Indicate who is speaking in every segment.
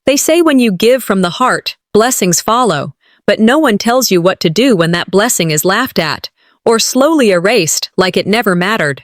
Speaker 1: They say when you give from the heart, blessings follow, but no one tells you what to do when that blessing is laughed at, or slowly erased like it never mattered.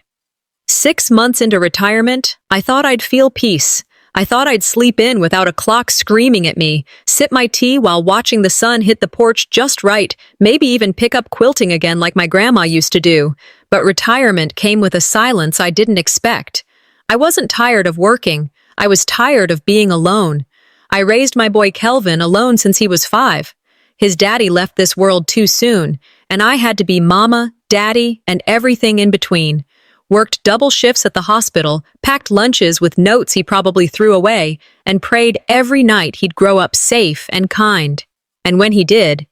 Speaker 1: 6 months into retirement, I thought I'd feel peace. I thought I'd sleep in without a clock screaming at me, sip my tea while watching the sun hit the porch just right, maybe even pick up quilting again like my grandma used to do. But retirement came with a silence I didn't expect. I wasn't tired of working. I was tired of being alone. I raised my boy Kelvin alone since he was 5. His daddy left this world too soon, and I had to be mama, daddy, and everything in between. Worked double shifts at the hospital, packed lunches with notes he probably threw away, and prayed every night he'd grow up safe and kind. And when he did,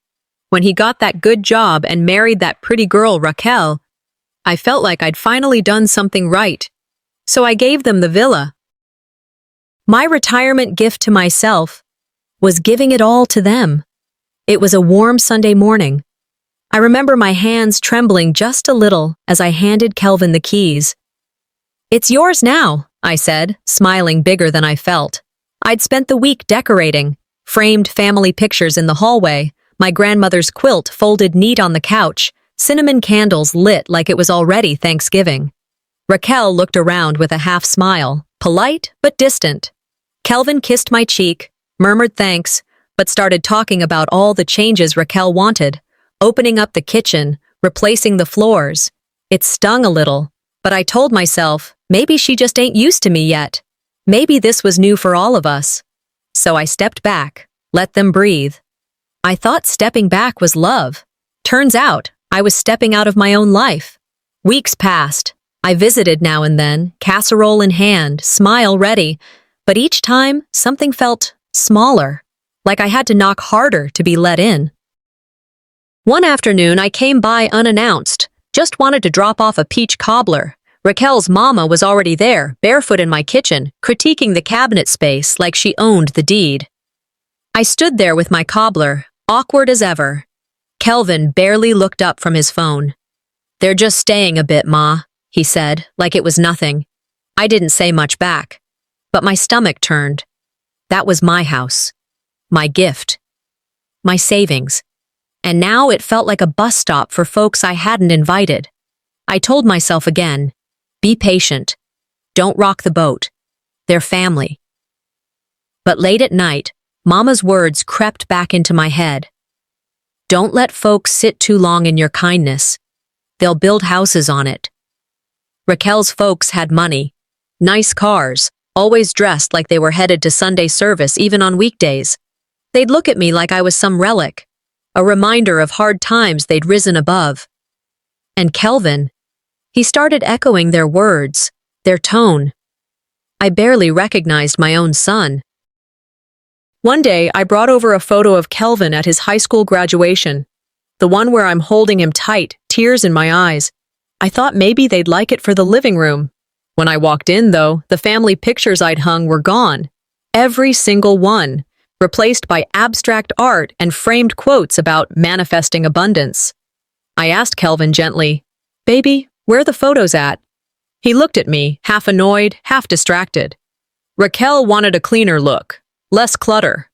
Speaker 1: when he got that good job and married that pretty girl, Raquel, I felt like I'd finally done something right. So I gave them the villa. My retirement gift to myself was giving it all to them. It was a warm Sunday morning. I remember my hands trembling just a little as I handed Kelvin the keys. "It's yours now," I said, smiling bigger than I felt. I'd spent the week decorating, framed family pictures in the hallway, my grandmother's quilt folded neat on the couch, cinnamon candles lit like it was already Thanksgiving. Raquel looked around with a half smile, polite but distant. Kelvin kissed my cheek, murmured thanks, but started talking about all the changes Raquel wanted. Opening up the kitchen, replacing the floors. It stung a little, but I told myself, maybe she just ain't used to me yet. Maybe this was new for all of us. So I stepped back, let them breathe. I thought stepping back was love. Turns out, I was stepping out of my own life. Weeks passed. I visited now and then, casserole in hand, smile ready, but each time, something felt smaller, like I had to knock harder to be let in. One afternoon, I came by unannounced, just wanted to drop off a peach cobbler. Raquel's mama was already there, barefoot in my kitchen, critiquing the cabinet space like she owned the deed. I stood there with my cobbler, awkward as ever. Kelvin barely looked up from his phone. "They're just staying a bit, Ma," he said, like it was nothing. I didn't say much back, but my stomach turned. That was my house, my gift, my savings. And now it felt like a bus stop for folks I hadn't invited. I told myself again, be patient. Don't rock the boat. They're family. But late at night, Mama's words crept back into my head. Don't let folks sit too long in your kindness. They'll build houses on it. Raquel's folks had money, nice cars, always dressed like they were headed to Sunday service even on weekdays. They'd look at me like I was some relic. A reminder of hard times they'd risen above. And Kelvin, he started echoing their words, their tone. I barely recognized my own son. One day, I brought over a photo of Kelvin at his high school graduation, the one where I'm holding him tight, tears in my eyes. I thought maybe they'd like it for the living room. When I walked in, though, the family pictures I'd hung were gone. Every single one. Replaced by abstract art and framed quotes about manifesting abundance. I asked Kelvin gently, "Baby, where are the photos at?" He looked at me, half annoyed, half distracted. Raquel wanted a cleaner look, less clutter.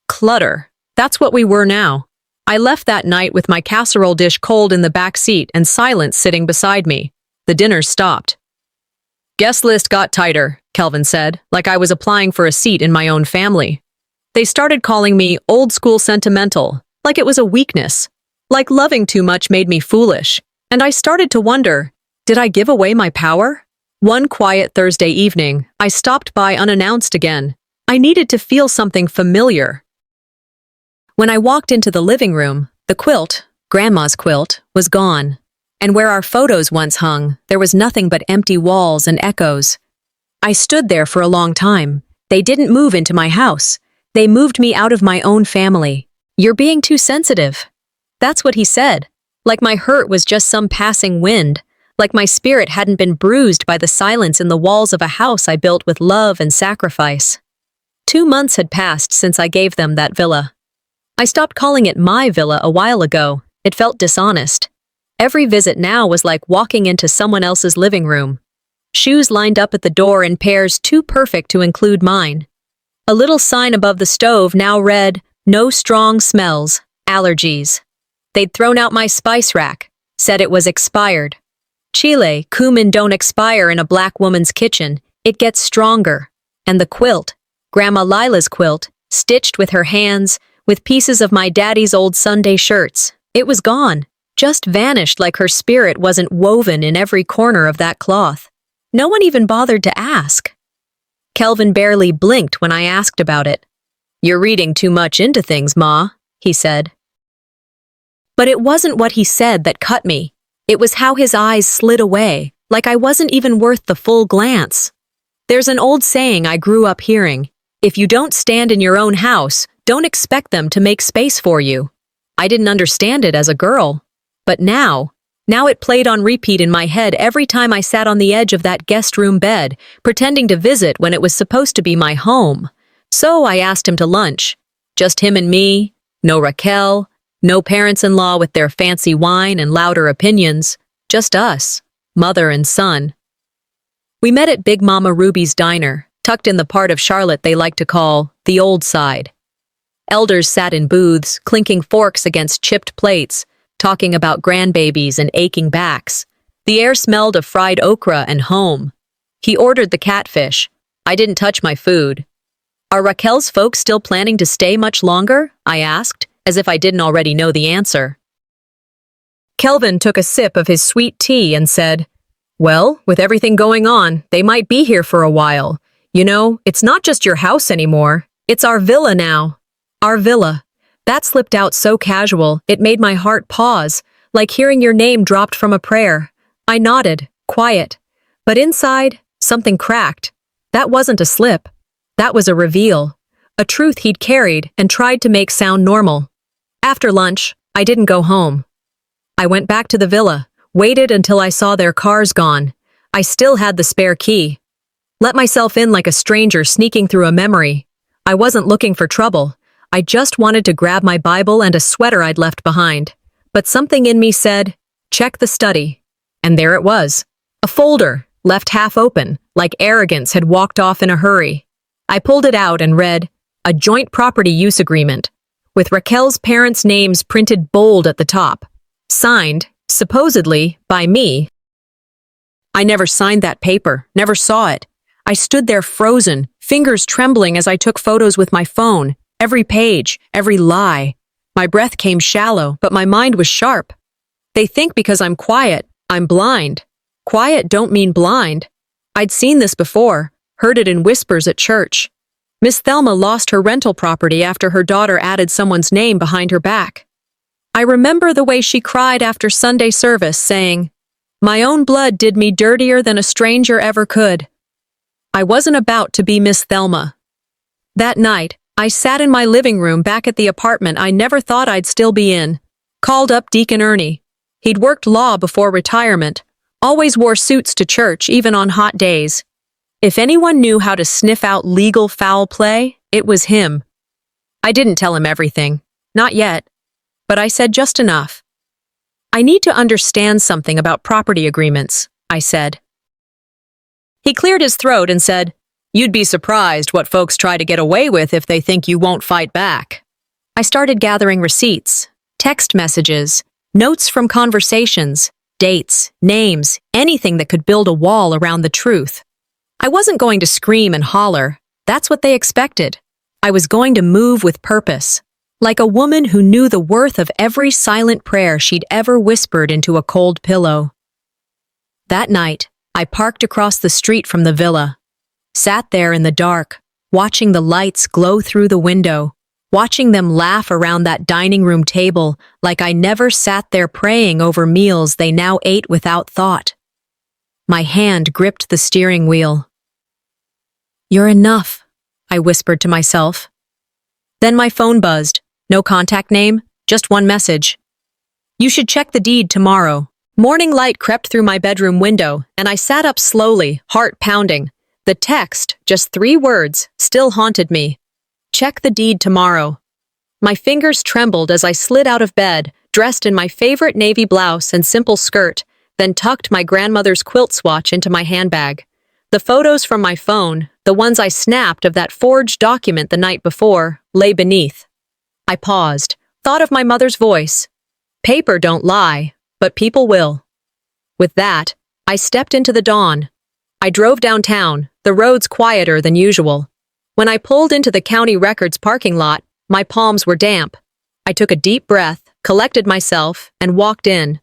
Speaker 1: Clutter. That's what we were now. I left that night with my casserole dish cold in the back seat and silence sitting beside me. The dinner stopped. "Guest list got tighter," Kelvin said, like I was applying for a seat in my own family. They started calling me old-school sentimental, like it was a weakness, like loving too much made me foolish. And I started to wonder, did I give away my power? One quiet Thursday evening, I stopped by unannounced again. I needed to feel something familiar. When I walked into the living room, the quilt, Grandma's quilt, was gone. And where our photos once hung, there was nothing but empty walls and echoes. I stood there for a long time. They didn't move into my house. They moved me out of my own family. "You're being too sensitive." That's what he said. Like my hurt was just some passing wind. Like my spirit hadn't been bruised by the silence in the walls of a house I built with love and sacrifice. 2 months had passed since I gave them that villa. I stopped calling it my villa a while ago. It felt dishonest. Every visit now was like walking into someone else's living room. Shoes lined up at the door in pairs too perfect to include mine. A little sign above the stove now read, "No strong smells, allergies." They'd thrown out my spice rack, said it was expired. Chile, cumin don't expire in a black woman's kitchen, it gets stronger. And the quilt, Grandma Lila's quilt, stitched with her hands, with pieces of my daddy's old Sunday shirts, it was gone, just vanished like her spirit wasn't woven in every corner of that cloth. No one even bothered to ask. Kelvin barely blinked when I asked about it. "You're reading too much into things, Ma," he said. But it wasn't what he said that cut me. It was how his eyes slid away, like I wasn't even worth the full glance. There's an old saying I grew up hearing: if you don't stand in your own house, don't expect them to make space for you. I didn't understand it as a girl. But now it played on repeat in my head every time I sat on the edge of that guest room bed, pretending to visit when it was supposed to be my home. So I asked him to lunch. Just him and me, no Raquel, no parents-in-law with their fancy wine and louder opinions, just us, mother and son. We met at Big Mama Ruby's diner, tucked in the part of Charlotte they like to call the old side. Elders sat in booths, clinking forks against chipped plates, talking about grandbabies and aching backs. The air smelled of fried okra and home. He ordered the catfish. I didn't touch my food. "Are Raquel's folks still planning to stay much longer?" I asked, as if I didn't already know the answer. Kelvin took a sip of his sweet tea and said, "Well, with everything going on, they might be here for a while. You know, it's not just your house anymore. It's our villa now." Our villa. That slipped out so casual, it made my heart pause, like hearing your name dropped from a prayer. I nodded, quiet. But inside, something cracked. That wasn't a slip. That was a reveal. A truth he'd carried and tried to make sound normal. After lunch, I didn't go home. I went back to the villa, waited until I saw their cars gone. I still had the spare key. Let myself in like a stranger sneaking through a memory. I wasn't looking for trouble. I just wanted to grab my Bible and a sweater I'd left behind. But something in me said, "Check the study." And there it was. A folder, left half open, like arrogance had walked off in a hurry. I pulled it out and read, "A joint property use agreement," with Raquel's parents' names printed bold at the top. Signed, supposedly, by me. I never signed that paper, never saw it. I stood there frozen, fingers trembling as I took photos with my phone. Every page, every lie. My breath came shallow, but my mind was sharp. They think because I'm quiet, I'm blind. Quiet don't mean blind. I'd seen this before, heard it in whispers at church. Miss Thelma lost her rental property after her daughter added someone's name behind her back. I remember the way she cried after Sunday service, saying, "My own blood did me dirtier than a stranger ever could." I wasn't about to be Miss Thelma. That night, I sat in my living room back at the apartment I never thought I'd still be in. Called up Deacon Ernie. He'd worked law before retirement, always wore suits to church even on hot days. If anyone knew how to sniff out legal foul play, it was him. I didn't tell him everything. Not yet. But I said just enough. "I need to understand something about property agreements," I said. He cleared his throat and said, "You'd be surprised what folks try to get away with if they think you won't fight back." I started gathering receipts, text messages, notes from conversations, dates, names, anything that could build a wall around the truth. I wasn't going to scream and holler. That's what they expected. I was going to move with purpose, like a woman who knew the worth of every silent prayer she'd ever whispered into a cold pillow. That night, I parked across the street from the villa. Sat there in the dark, watching the lights glow through the window, watching them laugh around that dining room table like I never sat there praying over meals they now ate without thought. My hand gripped the steering wheel. "You're enough," I whispered to myself. Then my phone buzzed. No contact name, just one message. "You should check the deed tomorrow." Morning light crept through my bedroom window, and I sat up slowly, heart pounding. The text, just 3 words, still haunted me. "Check the deed tomorrow." My fingers trembled as I slid out of bed, dressed in my favorite navy blouse and simple skirt, then tucked my grandmother's quilt swatch into my handbag. The photos from my phone, the ones I snapped of that forged document the night before, lay beneath. I paused, thought of my mother's voice. Paper don't lie, but people will. With that, I stepped into the dawn. I drove downtown, the roads quieter than usual. When I pulled into the county records parking lot, my palms were damp. I took a deep breath, collected myself, and walked in.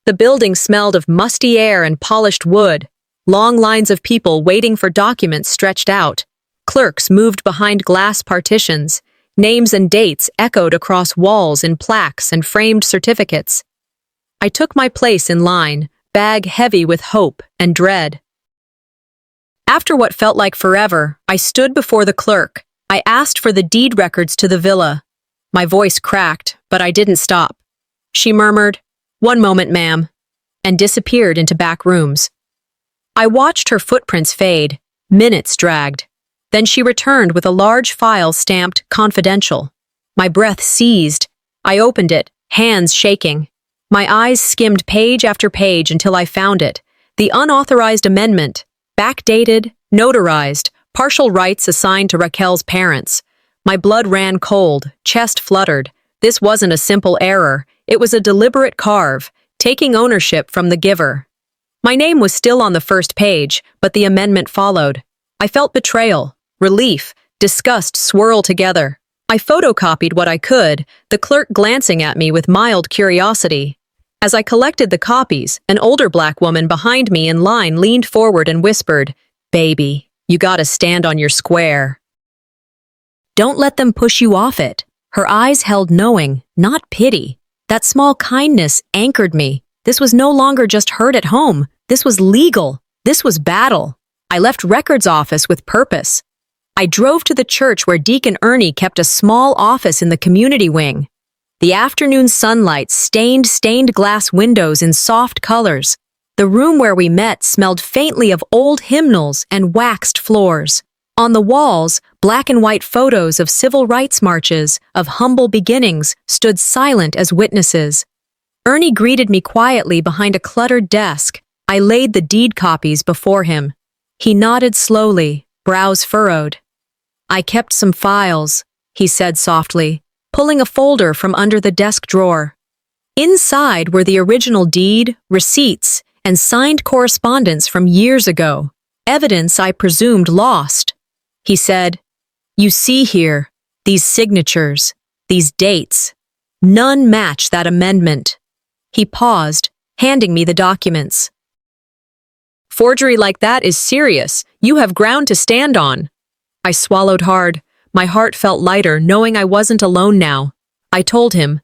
Speaker 1: The building smelled of musty air and polished wood. Long lines of people waiting for documents stretched out. Clerks moved behind glass partitions. Names and dates echoed across walls in plaques and framed certificates. I took my place in line, bag heavy with hope and dread. After what felt like forever, I stood before the clerk. I asked for the deed records to the villa. My voice cracked, but I didn't stop. She murmured, "One moment, ma'am," and disappeared into back rooms. I watched her footprints fade. Minutes dragged. Then she returned with a large file stamped confidential. My breath seized. I opened it, hands shaking. My eyes skimmed page after page until I found it. The unauthorized amendment, backdated, notarized, partial rights assigned to Raquel's parents. My blood ran cold, chest fluttered. This wasn't a simple error. It was a deliberate carve, taking ownership from the giver. My name was still on the first page, but the amendment followed. I felt betrayal, relief, disgust swirl together. I photocopied what I could, the clerk glancing at me with mild curiosity. As I collected the copies, an older black woman behind me in line leaned forward and whispered, "Baby, you gotta stand on your square. Don't let them push you off it." Her eyes held knowing, not pity. That small kindness anchored me. This was no longer just hurt at home. This was legal. This was battle. I left records office with purpose. I drove to the church where Deacon Ernie kept a small office in the community wing. The afternoon sunlight stained stained glass windows in soft colors. The room where we met smelled faintly of old hymnals and waxed floors. On the walls, black and white photos of civil rights marches, of humble beginnings, stood silent as witnesses. Ernie greeted me quietly behind a cluttered desk. I laid the deed copies before him. He nodded slowly, brows furrowed. "I kept some files," he said softly, pulling a folder from under the desk drawer. Inside were the original deed, receipts, and signed correspondence from years ago, evidence I presumed lost. He said, "You see here, these signatures, these dates. None match that amendment." He paused, handing me the documents. "Forgery like that is serious. You have ground to stand on." I swallowed hard. My heart felt lighter, knowing I wasn't alone now. I told him,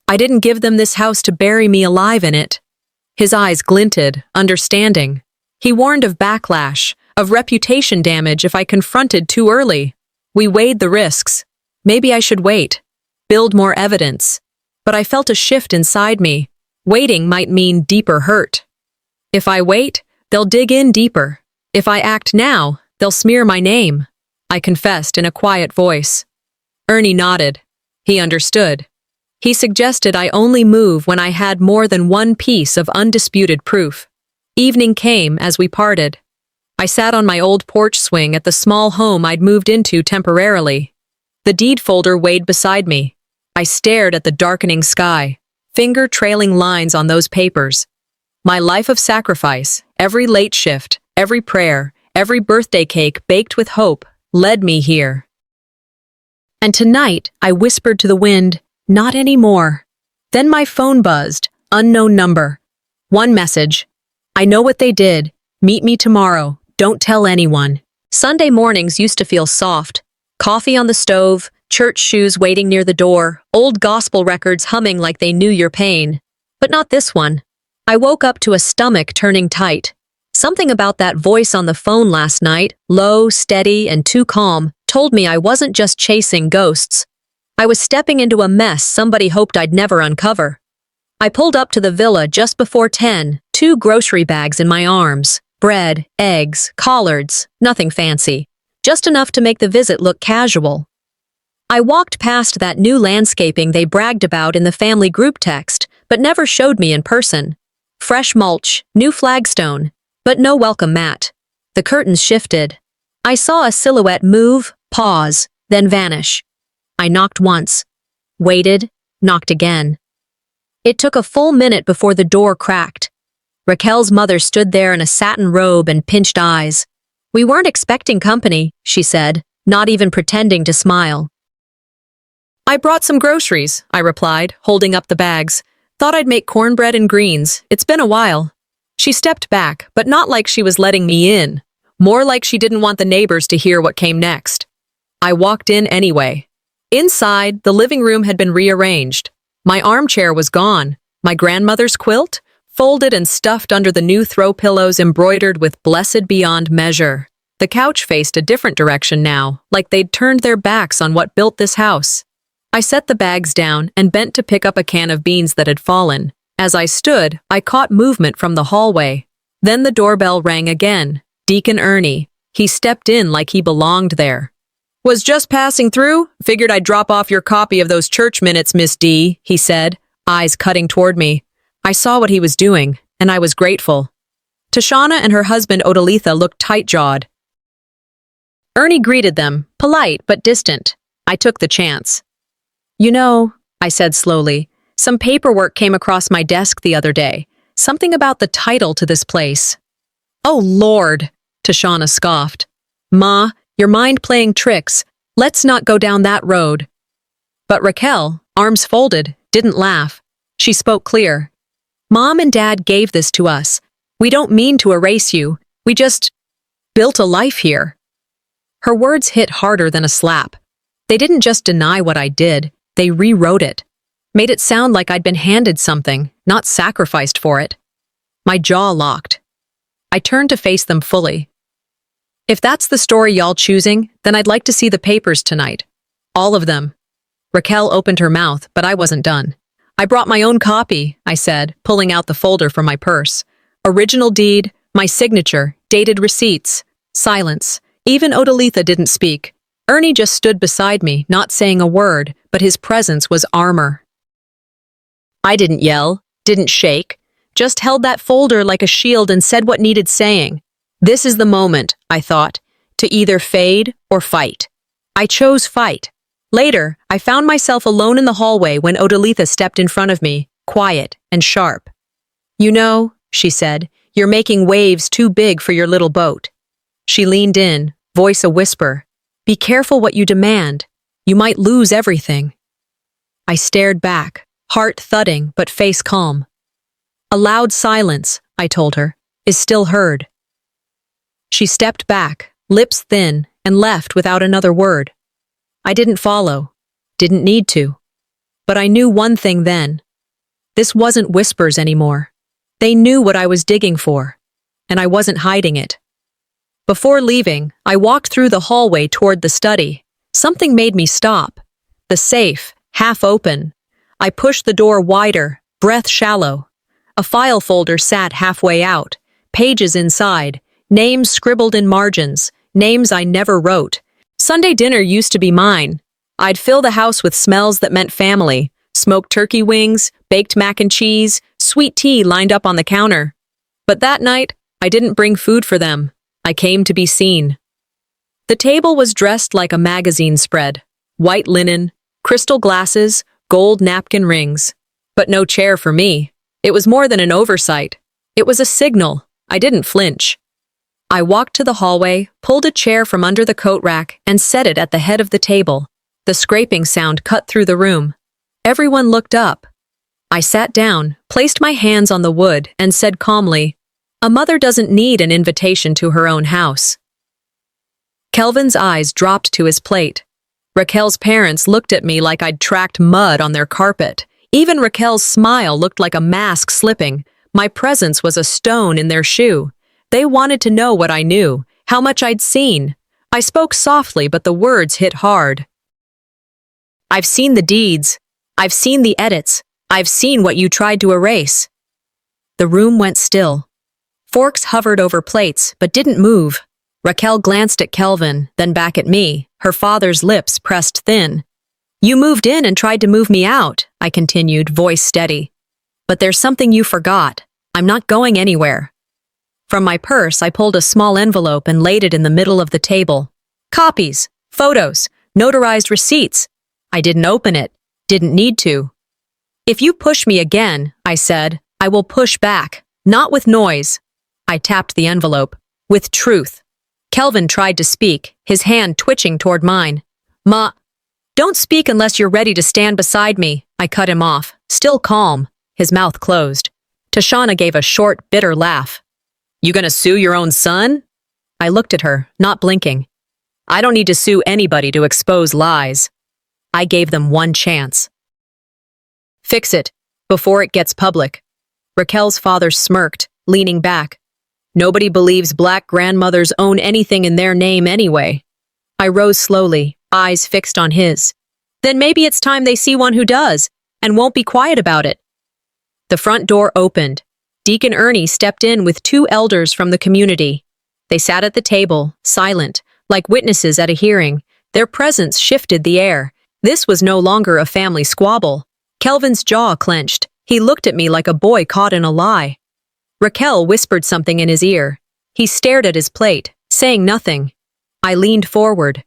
Speaker 1: "I didn't give them this house to bury me alive in it." His eyes glinted, understanding. He warned of backlash, of reputation damage if I confronted too early. We weighed the risks. Maybe I should wait, build more evidence. But I felt a shift inside me. Waiting might mean deeper hurt. If I wait, they'll dig in deeper. If I act now, they'll smear my name, I confessed in a quiet voice. Ernie nodded. He understood. He suggested I only move when I had more than one piece of undisputed proof. Evening came as we parted. I sat on my old porch swing at the small home I'd moved into temporarily. The deed folder weighed beside me. I stared at the darkening sky, finger-trailing lines on those papers. My life of sacrifice, every late shift, every prayer, every birthday cake baked with hope, led me here. And tonight, I whispered to the wind, "Not anymore." Then my phone buzzed, unknown number. One message. "I know what they did. Meet me tomorrow. Don't tell anyone." Sunday mornings used to feel soft. Coffee on the stove, church shoes waiting near the door, old gospel records humming like they knew your pain. But not this one. I woke up to a stomach turning tight. Something about that voice on the phone last night, low, steady, and too calm, told me I wasn't just chasing ghosts. I was stepping into a mess somebody hoped I'd never uncover. I pulled up to the villa just before 10, 2 grocery bags in my arms. Bread, eggs, collards, nothing fancy. Just enough to make the visit look casual. I walked past that new landscaping they bragged about in the family group text, but never showed me in person. Fresh mulch, new flagstone, but no welcome mat. The curtains shifted. I saw a silhouette move, pause, then vanish. I knocked once, waited, knocked again. It took a full minute before the door cracked. Raquel's mother stood there in a satin robe and pinched eyes. "We weren't expecting company," she said, not even pretending to smile. "I brought some groceries," I replied, holding up the bags. "Thought I'd make cornbread and greens. It's been a while." She stepped back, but not like she was letting me in. More like she didn't want the neighbors to hear what came next. I walked in anyway. Inside, the living room had been rearranged. My armchair was gone. My grandmother's quilt, folded and stuffed under the new throw pillows embroidered with "Blessed beyond measure." The couch faced a different direction now, like they'd turned their backs on what built this house. I set the bags down and bent to pick up a can of beans that had fallen. As I stood, I caught movement from the hallway. Then the doorbell rang again. Deacon Ernie. He stepped in like he belonged there. "Was just passing through. Figured I'd drop off your copy of those church minutes, Miss D," he said, eyes cutting toward me. I saw what he was doing, and I was grateful. Tashana and her husband Odalitha looked tight-jawed. Ernie greeted them, polite but distant. I took the chance. "You know," I said slowly, "some paperwork came across my desk the other day. Something about the title to this place." "Oh, Lord," Tashana scoffed. "Ma, your mind playing tricks. Let's not go down that road." But Raquel, arms folded, didn't laugh. She spoke clear. "Mom and Dad gave this to us. We don't mean to erase you. We just built a life here." Her words hit harder than a slap. They didn't just deny what I did, they rewrote it. Made it sound like I'd been handed something, not sacrificed for it. My jaw locked. I turned to face them fully. "If that's the story y'all choosing, then I'd like to see the papers tonight. All of them." Raquel opened her mouth, but I wasn't done. "I brought my own copy," I said, pulling out the folder from my purse. "Original deed, my signature, dated receipts." Silence. Even Odalitha didn't speak. Ernie just stood beside me, not saying a word, but his presence was armor. I didn't yell, didn't shake, just held that folder like a shield and said what needed saying. This is the moment, I thought, to either fade or fight. I chose fight. Later, I found myself alone in the hallway when Odalitha stepped in front of me, quiet and sharp. "You know," she said, "you're making waves too big for your little boat." She leaned in, voice a whisper. "Be careful what you demand. You might lose everything." I stared back, heart thudding but face calm. "A loud silence," I told her, "is still heard." She stepped back, lips thin, and left without another word. I didn't follow, didn't need to. But I knew one thing then. This wasn't whispers anymore. They knew what I was digging for, and I wasn't hiding it. Before leaving, I walked through the hallway toward the study. Something made me stop. The safe, half open. I pushed the door wider, breath shallow. A file folder sat halfway out, pages inside, names scribbled in margins, names I never wrote. Sunday dinner used to be mine. I'd fill the house with smells that meant family, smoked turkey wings, baked mac and cheese, sweet tea lined up on the counter. But that night, I didn't bring food for them. I came to be seen. The table was dressed like a magazine spread. White linen, crystal glasses, gold napkin rings. But no chair for me. It was more than an oversight. It was a signal. I didn't flinch. I walked to the hallway, pulled a chair from under the coat rack, and set it at the head of the table. The scraping sound cut through the room. Everyone looked up. I sat down, placed my hands on the wood, and said calmly, "A mother doesn't need an invitation to her own house." Kelvin's eyes dropped to his plate. Raquel's parents looked at me like I'd tracked mud on their carpet. Even Raquel's smile looked like a mask slipping. My presence was a stone in their shoe. They wanted to know what I knew, how much I'd seen. I spoke softly, but the words hit hard. "I've seen the deeds. I've seen the edits. I've seen what you tried to erase." The room went still. Forks hovered over plates, but didn't move. Raquel glanced at Kelvin, then back at me, her father's lips pressed thin. "You moved in and tried to move me out," I continued, voice steady. "But there's something you forgot. I'm not going anywhere." From my purse, I pulled a small envelope and laid it in the middle of the table. Copies, photos, notarized receipts. I didn't open it, didn't need to. If you push me again, I said, I will push back, not with noise. I tapped the envelope. With truth. Kelvin tried to speak, his hand twitching toward mine. Ma, don't speak unless you're ready to stand beside me. I cut him off, still calm, his mouth closed. Tashana gave a short, bitter laugh. You gonna sue your own son? I looked at her, not blinking. I don't need to sue anybody to expose lies. I gave them one chance. Fix it, before it gets public. Raquel's father smirked, leaning back. Nobody believes black grandmothers own anything in their name anyway. I rose slowly, eyes fixed on his. Then maybe it's time they see one who does, and won't be quiet about it. The front door opened. Deacon Ernie stepped in with two elders from the community. They sat at the table, silent, like witnesses at a hearing. Their presence shifted the air. This was no longer a family squabble. Kelvin's jaw clenched. He looked at me like a boy caught in a lie. Raquel whispered something in his ear. He stared at his plate, saying nothing. I leaned forward.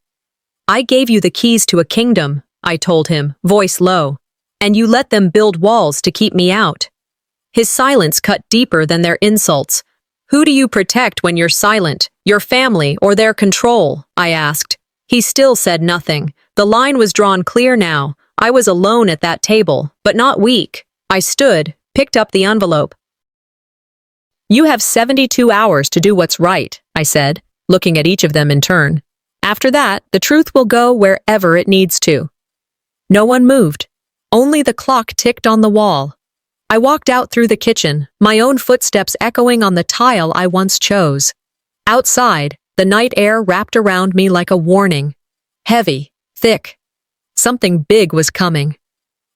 Speaker 1: I gave you the keys to a kingdom, I told him, voice low, and you let them build walls to keep me out. His silence cut deeper than their insults. Who do you protect when you're silent? Your family or their control? I asked. He still said nothing. The line was drawn clear now. I was alone at that table, but not weak. I stood, picked up the envelope. You have 72 hours to do what's right, I said, looking at each of them in turn. After that, the truth will go wherever it needs to. No one moved. Only the clock ticked on the wall. I walked out through the kitchen, my own footsteps echoing on the tile I once chose. Outside, the night air wrapped around me like a warning. Heavy, thick. Something big was coming.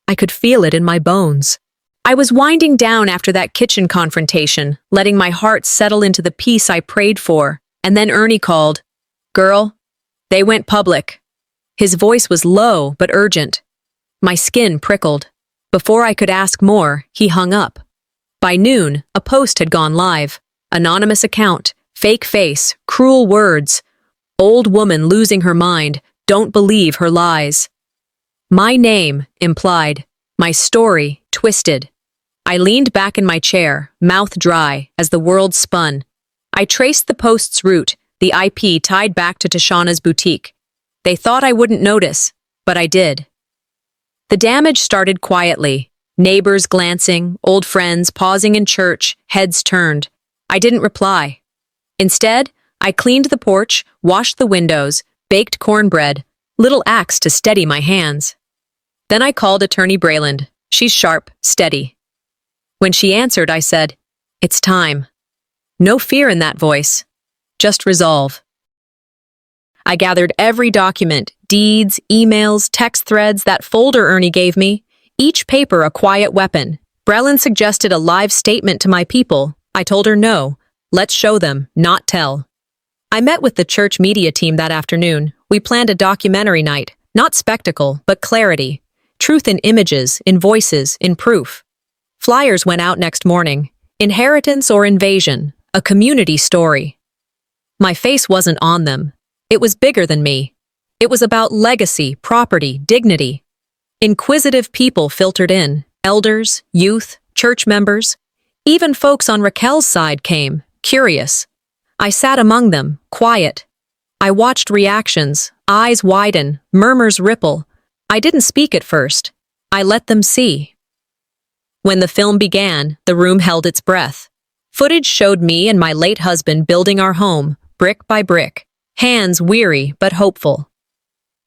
Speaker 1: I could feel it in my bones. I was winding down after that kitchen confrontation, letting my heart settle into the peace I prayed for, and then Ernie called, Girl, they went public. His voice was low but urgent. My skin prickled. Before I could ask more, he hung up. By noon, a post had gone live. Anonymous account, fake face, cruel words. Old woman losing her mind, don't believe her lies. My name, implied. My story, twisted. I leaned back in my chair, mouth dry, as the world spun. I traced the post's route, the IP tied back to Tashana's boutique. They thought I wouldn't notice, but I did. The damage started quietly. Neighbors glancing, old friends pausing in church, heads turned. I didn't reply. Instead, I cleaned the porch, washed the windows, baked cornbread, little acts to steady my hands. Then I called Attorney Brayland. She's sharp, steady. When she answered, I said, It's time. No fear in that voice. Just resolve. I gathered every document, deeds, emails, text threads, that folder Ernie gave me, each paper a quiet weapon. Brayland suggested a live statement to my people. I told her no. Let's show them, not tell. I met with the church media team that afternoon. We planned a documentary night, not spectacle, but clarity. Truth in images, in voices, in proof. Flyers went out next morning. Inheritance or invasion, a community story. My face wasn't on them. It was bigger than me. It was about legacy, property, dignity. Inquisitive people filtered in, elders, youth, church members. Even folks on Raquel's side came, curious. I sat among them, quiet. I watched reactions, eyes widen, murmurs ripple. I didn't speak at first. I let them see. When the film began, the room held its breath. Footage showed me and my late husband building our home, brick by brick, hands weary but hopeful.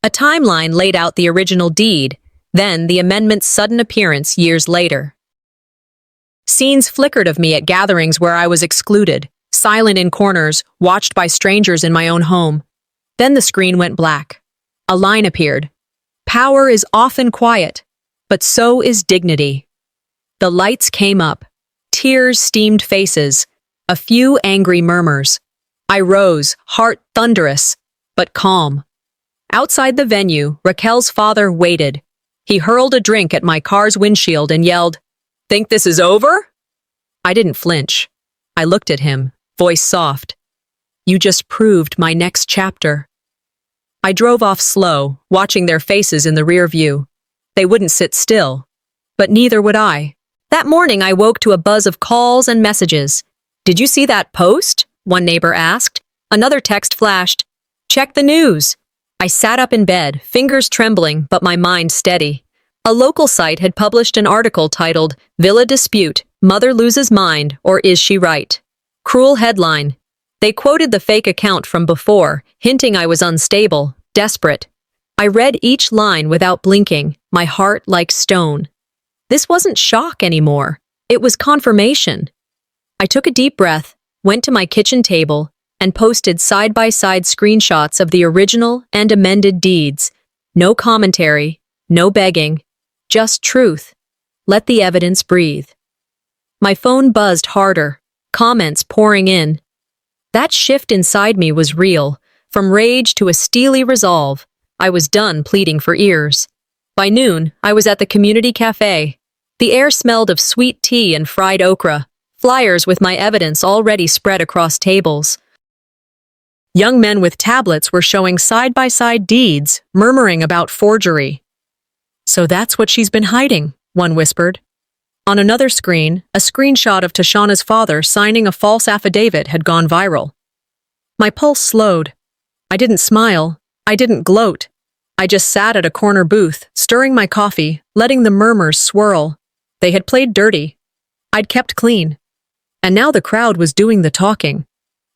Speaker 1: A timeline laid out the original deed, then the amendment's sudden appearance years later. Scenes flickered of me at gatherings where I was excluded, silent in corners, watched by strangers in my own home. Then the screen went black. A line appeared. Power is often quiet, but so is dignity. The lights came up. Tears steamed faces. A few angry murmurs. I rose, heart thunderous, but calm. Outside the venue, Raquel's father waited. He hurled a drink at my car's windshield and yelled, "Think this is over?" I didn't flinch. I looked at him, voice soft. You just proved my next chapter. I drove off slow, watching their faces in the rear view. They wouldn't sit still. But neither would I. That morning I woke to a buzz of calls and messages. Did you see that post? One neighbor asked. Another text flashed. Check the news. I sat up in bed, fingers trembling, but my mind steady. A local site had published an article titled, Villa Dispute, Mother Loses Mind, or Is She Right? Cruel headline. They quoted the fake account from before, hinting I was unstable, desperate. I read each line without blinking, my heart like stone. This wasn't shock anymore. It was confirmation. I took a deep breath, went to my kitchen table, and posted side-by-side screenshots of the original and amended deeds. No commentary, no begging, just truth. Let the evidence breathe. My phone buzzed harder, comments pouring in. That shift inside me was real, from rage to a steely resolve. I was done pleading for ears. By noon, I was at the community cafe. The air smelled of sweet tea and fried okra, flyers with my evidence already spread across tables. Young men with tablets were showing side-by-side deeds, murmuring about forgery. So that's what she's been hiding, one whispered. On another screen, a screenshot of Tashana's father signing a false affidavit had gone viral. My pulse slowed. I didn't smile. I didn't gloat. I just sat at a corner booth, stirring my coffee, letting the murmurs swirl. They had played dirty. I'd kept clean. And now the crowd was doing the talking.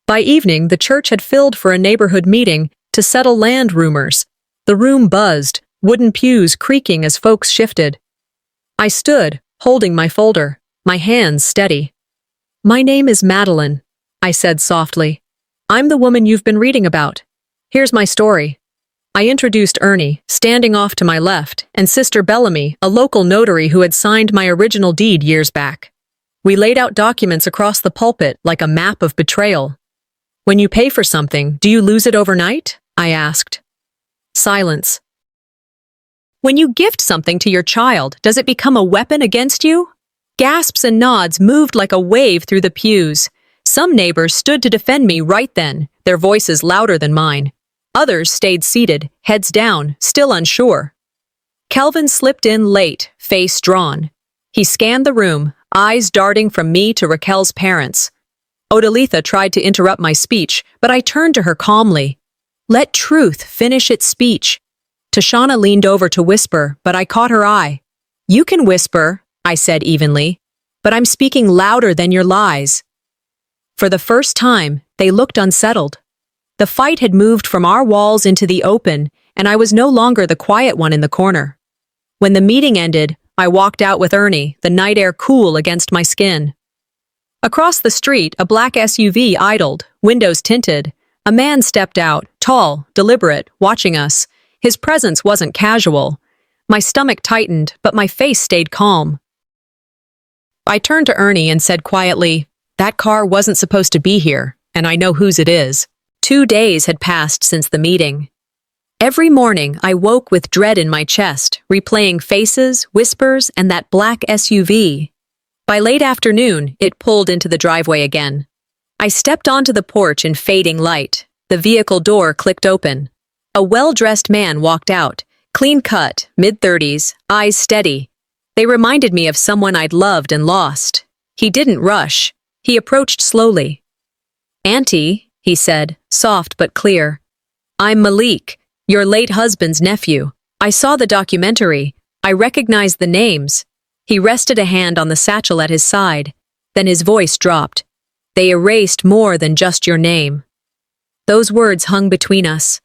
Speaker 1: By evening, the church had filled for a neighborhood meeting to settle land rumors. The room buzzed, wooden pews creaking as folks shifted. I stood, holding my folder, my hands steady. My name is Madeline, I said softly. I'm the woman you've been reading about. Here's my story. I introduced Ernie, standing off to my left, and Sister Bellamy, a local notary who had signed my original deed years back. We laid out documents across the pulpit like a map of betrayal. When you pay for something, do you lose it overnight? I asked. Silence. When you gift something to your child, does it become a weapon against you? Gasps and nods moved like a wave through the pews. Some neighbors stood to defend me right then, their voices louder than mine. Others stayed seated, heads down, still unsure. Kelvin slipped in late, face drawn. He scanned the room, eyes darting from me to Raquel's parents. Odalitha tried to interrupt my speech, but I turned to her calmly. Let truth finish its speech. Tashana leaned over to whisper, but I caught her eye. You can whisper, I said evenly, but I'm speaking louder than your lies. For the first time, they looked unsettled. The fight had moved from our walls into the open, and I was no longer the quiet one in the corner. When the meeting ended, I walked out with Ernie, the night air cool against my skin. Across the street, a black SUV idled, windows tinted. A man stepped out, tall, deliberate, watching us. His presence wasn't casual. My stomach tightened, but my face stayed calm. I turned to Ernie and said quietly, that car wasn't supposed to be here, and I know whose it is. 2 days had passed since the meeting. Every morning, I woke with dread in my chest, replaying faces, whispers, and that black SUV. By late afternoon, it pulled into the driveway again. I stepped onto the porch in fading light. The vehicle door clicked open. A well-dressed man walked out, clean-cut, mid-30s, eyes steady. They reminded me of someone I'd loved and lost. He didn't rush. He approached slowly. Auntie, he said, soft but clear. I'm Malik, your late husband's nephew. I saw the documentary. I recognized the names. He rested a hand on the satchel at his side. Then his voice dropped. They erased more than just your name. Those words hung between us.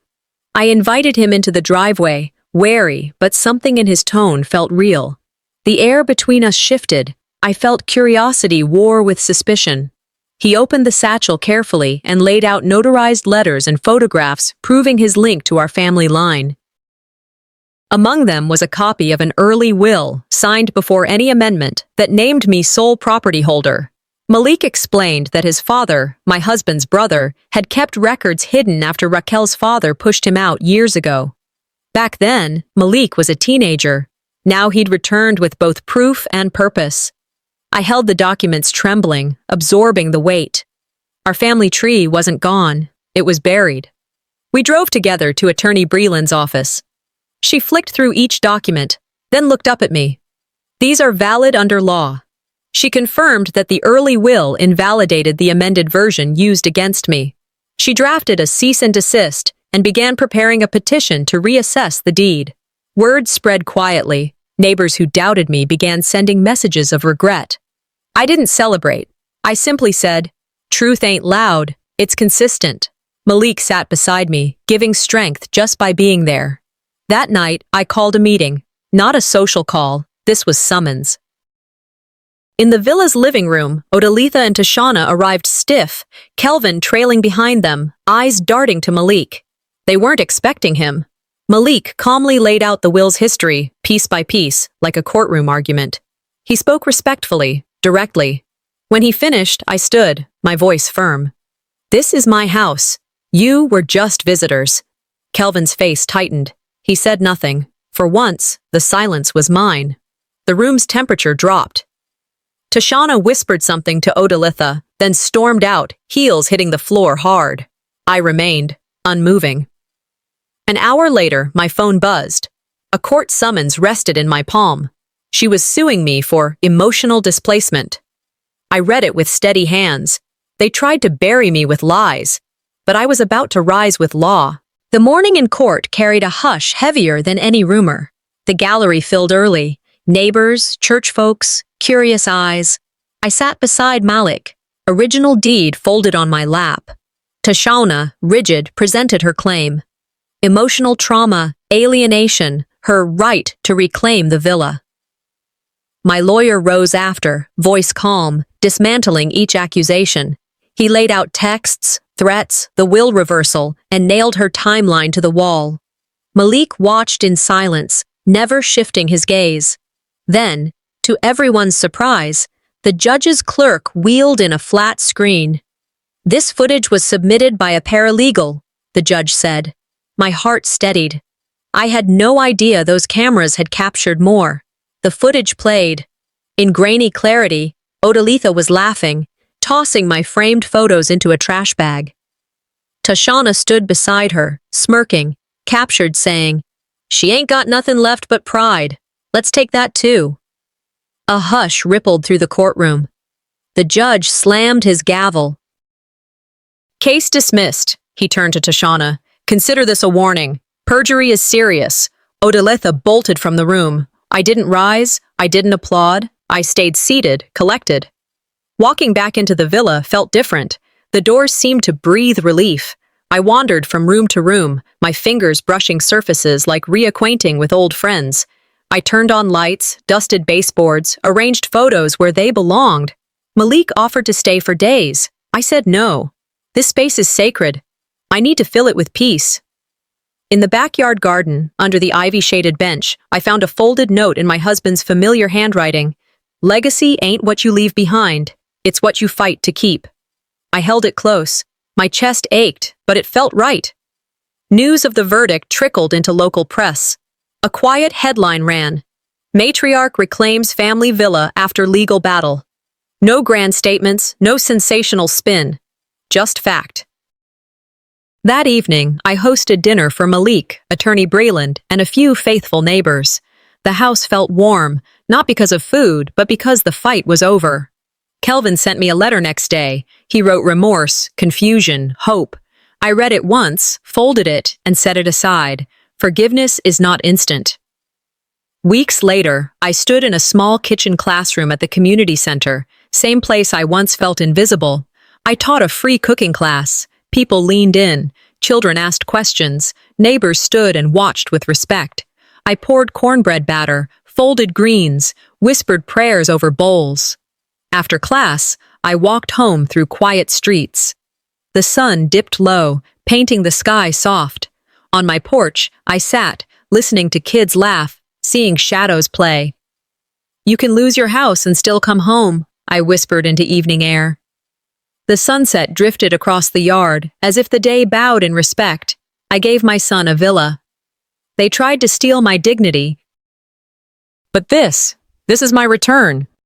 Speaker 1: I invited him into the driveway, wary, but something in his tone felt real. The air between us shifted. I felt curiosity war with suspicion. He opened the satchel carefully and laid out notarized letters and photographs proving his link to our family line. Among them was a copy of an early will, signed before any amendment, that named me sole property holder. Malik explained that his father, my husband's brother, had kept records hidden after Raquel's father pushed him out years ago. Back then, Malik was a teenager. Now he'd returned with both proof and purpose. I held the documents trembling, absorbing the weight. Our family tree wasn't gone. It was buried. We drove together to Attorney Breland's office. She flicked through each document, then looked up at me. These are valid under law. She confirmed that the early will invalidated the amended version used against me. She drafted a cease and desist and began preparing a petition to reassess the deed. Word spread quietly. Neighbors who doubted me began sending messages of regret. I didn't celebrate. I simply said, "Truth ain't loud, it's consistent." Malik sat beside me, giving strength just by being there. That night, I called a meeting. Not a social call, this was summons. In the villa's living room, Odalitha and Tashana arrived stiff, Kelvin trailing behind them, eyes darting to Malik. They weren't expecting him. Malik calmly laid out the will's history, piece by piece, like a courtroom argument. He spoke respectfully, directly. When he finished, I stood, my voice firm. "This is my house. You were just visitors." Kelvin's face tightened. He said nothing. For once, the silence was mine. The room's temperature dropped. Tashana whispered something to Odalitha, then stormed out, heels hitting the floor hard. I remained, unmoving. An hour later, my phone buzzed. A court summons rested in my palm. She was suing me for emotional displacement. I read it with steady hands. They tried to bury me with lies, but I was about to rise with law. The morning in court carried a hush heavier than any rumor. The gallery filled early. Neighbors, church folks, curious eyes. I sat beside Malik, original deed folded on my lap. Tashana, rigid, presented her claim. Emotional trauma, alienation, her right to reclaim the villa. My lawyer rose after, voice calm, dismantling each accusation. He laid out texts, threats, the will reversal, and nailed her timeline to the wall. Malik watched in silence, never shifting his gaze. Then, to everyone's surprise, the judge's clerk wheeled in a flat screen. "This footage was submitted by a paralegal," the judge said. My heart steadied. I had no idea those cameras had captured more. The footage played. In grainy clarity, Odalitha was laughing, tossing my framed photos into a trash bag. Tashana stood beside her, smirking, captured, saying, "She ain't got nothing left but pride. Let's take that too." A hush rippled through the courtroom. The judge slammed his gavel. "Case dismissed," he turned to Tashana. "Consider this a warning. Perjury is serious." Odalitha bolted from the room. I didn't rise, I didn't applaud, I stayed seated, collected. Walking back into the villa felt different. The doors seemed to breathe relief. I wandered from room to room, my fingers brushing surfaces like reacquainting with old friends. I turned on lights, dusted baseboards, arranged photos where they belonged. Malik offered to stay for days. I said no. This space is sacred. I need to fill it with peace. In the backyard garden, under the ivy-shaded bench, I found a folded note in my husband's familiar handwriting. "Legacy ain't what you leave behind. It's what you fight to keep." I held it close. My chest ached, but it felt right. News of the verdict trickled into local press. A quiet headline ran, "Matriarch reclaims family villa after legal battle." No grand statements, no sensational spin. Just fact. That evening, I hosted dinner for Malik, Attorney Breland, and a few faithful neighbors. The house felt warm, not because of food, but because the fight was over. Kelvin sent me a letter next day. He wrote remorse, confusion, hope. I read it once, folded it, and set it aside. Forgiveness is not instant. Weeks later, I stood in a small kitchen classroom at the community center, same place I once felt invisible. I taught a free cooking class. People leaned in, children asked questions, neighbors stood and watched with respect. I poured cornbread batter, folded greens, whispered prayers over bowls. After class, I walked home through quiet streets. The sun dipped low, painting the sky soft. On my porch, I sat, listening to kids laugh, seeing shadows play. "You can lose your house and still come home," I whispered into evening air. The sunset drifted across the yard, as if the day bowed in respect. I gave my son a villa. They tried to steal my dignity. But this is my return.